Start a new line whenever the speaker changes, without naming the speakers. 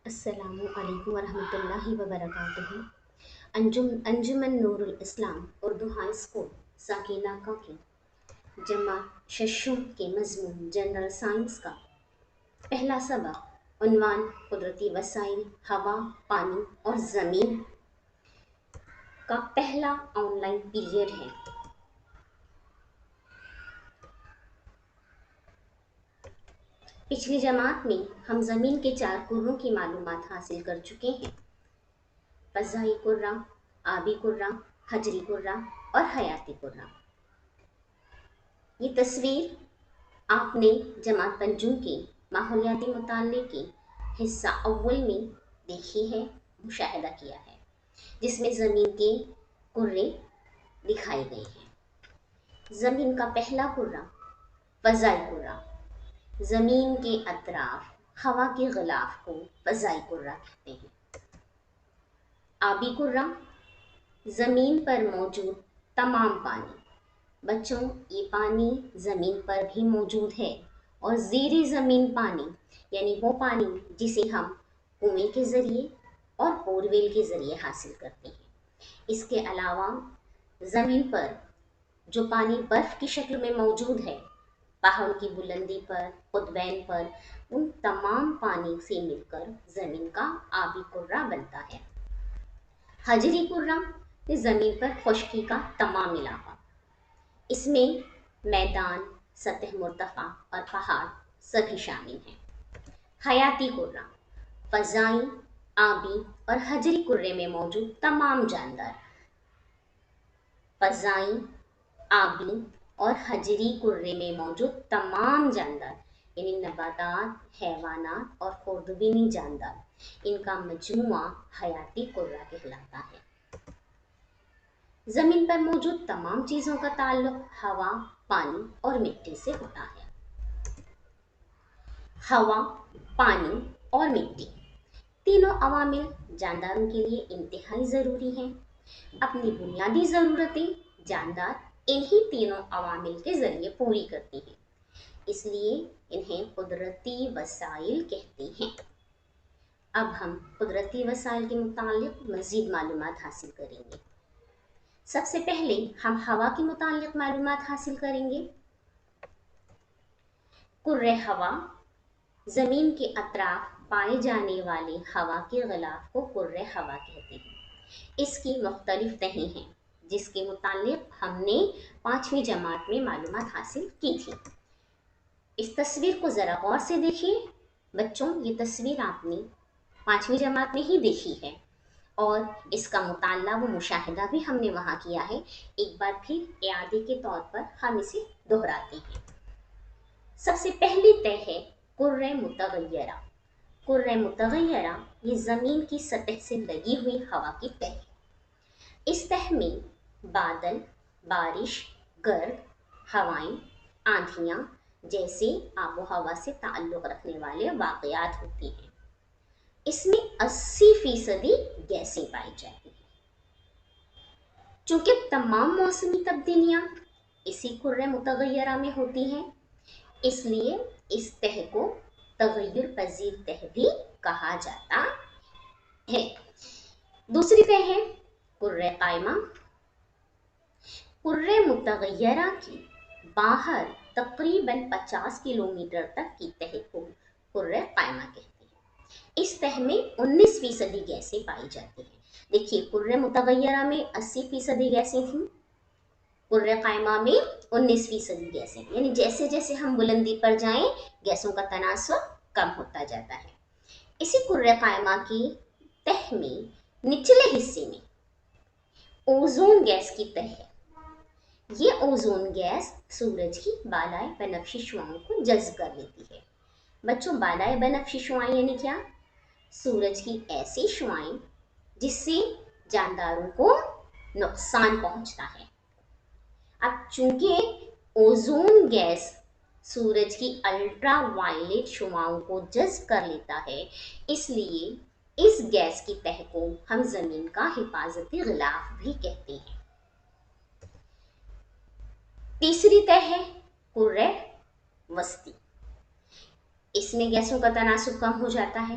السلام علیکم ورحمۃ اللہ وبرکاتہ۔ انجمن نور الاسلام اردو ہائی اسکول ساکینہ کا کی جماعت ششم کے مضمون جنرل سائنس کا پہلا سبق عنوان قدرتی وسائل ہوا، پانی اور زمین کا پہلا آن لائن پیریڈ ہے۔ پچھلی جماعت میں ہم زمین کے 4 کروں کی معلومات حاصل کر چکے ہیں: فضائی کرہ، آبی کرہ، حجری کرہ اور حیاتی کرہ۔ یہ تصویر آپ نے جماعت پنجم کے ماحولیاتی مطالعے کے حصہ اول میں دیکھی ہے، مشاہدہ کیا ہے، جس میں زمین کے کرے دکھائے گئے ہیں۔ زمین کا پہلا کرہ فضائی کرہ، زمین کے اطراف ہوا کے غلاف کو فضائی کرہ کہتے ہیں۔ آبی کرہ، زمین پر موجود تمام پانی۔ بچوں، یہ پانی زمین پر بھی موجود ہے اور زیر زمین پانی یعنی وہ پانی جسے ہم کنویں کے ذریعے اور بور ویل کے ذریعے حاصل کرتے ہیں۔ اس کے علاوہ زمین پر جو پانی برف کی شکل میں موجود ہے، پہاڑوں کی بلندی پر، قطبین پر، ان تمام پانی سے مل کر زمین کا آبی کرہ بنتا ہے۔ حجری کرہ، یہ زمین پر خشکی کا تمام علاقہ۔ اس میں میدان، سطح مرتفع اور پہاڑ سبھی شامل ہیں۔ حیاتی کرہ، فضائی، آبی اور حجری کرے میں موجود تمام جاندار۔ فضائی، آبی اور حجری کرے میں موجود تمام جاندار یعنی نباتات، حیوانات اور خوردبینی جاندار، ان کا مجموعہ حیاتی کرہ کہلاتا ہے۔ زمین پر موجود تمام چیزوں کا تعلق ہوا، پانی اور مٹی سے ہوتا ہے۔ ہوا، پانی اور مٹی، تینوں عوامل جانداروں کے لیے انتہائی ضروری ہیں۔ اپنی بنیادی ضرورتیں جاندار انہی تینوں عوامل کے ذریعے پوری کرتی ہیں، اس لیے انہیں قدرتی وسائل کہتے ہیں۔ اب ہم قدرتی وسائل کے متعلق مزید معلومات حاصل کریں گے۔ سب سے پہلے ہم ہوا کے متعلق معلومات حاصل کریں گے۔ کرۂ ہوا، زمین کے اطراف پائے جانے والے ہوا کے غلاف کو کرۂ ہوا کہتے ہیں۔ اس کی مختلف تہیں ہیں، جس کے متعلق ہم نے 5ویں جماعت میں معلومات حاصل کی تھی۔ اس تصویر کو ذرا غور سے دیکھیے۔ بچوں، یہ تصویر آپ نے 5ویں جماعت میں ہی دیکھی ہے اور اس کا مطالعہ و مشاہدہ بھی ہم نے وہاں کیا ہے۔ ایک بار پھر اعادے کے طور پر ہم اسے دہراتے ہیں۔ سب سے پہلی تہ ہے کرۂ متغیرہ۔ کرۂ متغیرہ یہ زمین کی سطح سے لگی ہوئی ہوا کی تہ ہے۔ اس تہ میں بادل، بارش، گرد، ہوائیں، آندھیاں جیسے آب و ہوا سے تعلق رکھنے والے واقعات ہوتے ہیں۔ اس میں 80% گیسیں پائی جاتی ہیں۔ چونکہ تمام موسمی تبدیلیاں اسی کرۂ متغیرہ میں ہوتی ہیں، اس لیے اس تہ کو تغیر پذیر تہ بھی کہا جاتا ہے۔ دوسری تہ ہے کرۂ قائمہ۔ کرۂ متغیرہ کی باہر تقریباً 50 کلومیٹر تک کی تہ کو کرۂ قائمہ کہتے ہیں۔ اس تہ میں 19% گیسیں پائی جاتی ہیں۔ دیکھیے، کرۂ متغیرہ میں 80% گیسیں تھیں، کرۂ قائمہ میں 19% گیسیں، یعنی جیسے جیسے ہم بلندی پر جائیں گیسوں کا تناسب کم ہوتا جاتا ہے۔ اسی کرۂ قائمہ کی تہ میں نچلے حصے میں اوزون گیس کی تہ ہے۔ یہ اوزون گیس سورج کی بالائے بنفشی شعاعوں کو جذب کر لیتی ہے۔ بچوں، بالائے بنفشی شعاعیں یعنی کیا؟ سورج کی ایسی شعاعیں جس سے جانداروں کو نقصان پہنچتا ہے۔ اب چونکہ اوزون گیس سورج کی الٹرا وائلیٹ شعاعوں کو جذب کر لیتا ہے، اس لیے اس گیس کی تہ کو ہم زمین کا حفاظتی غلاف بھی کہتے ہیں۔ تیسری تہ ہے کرۂ وسطی۔ اس میں گیسوں کا تناسب کم ہو جاتا ہے۔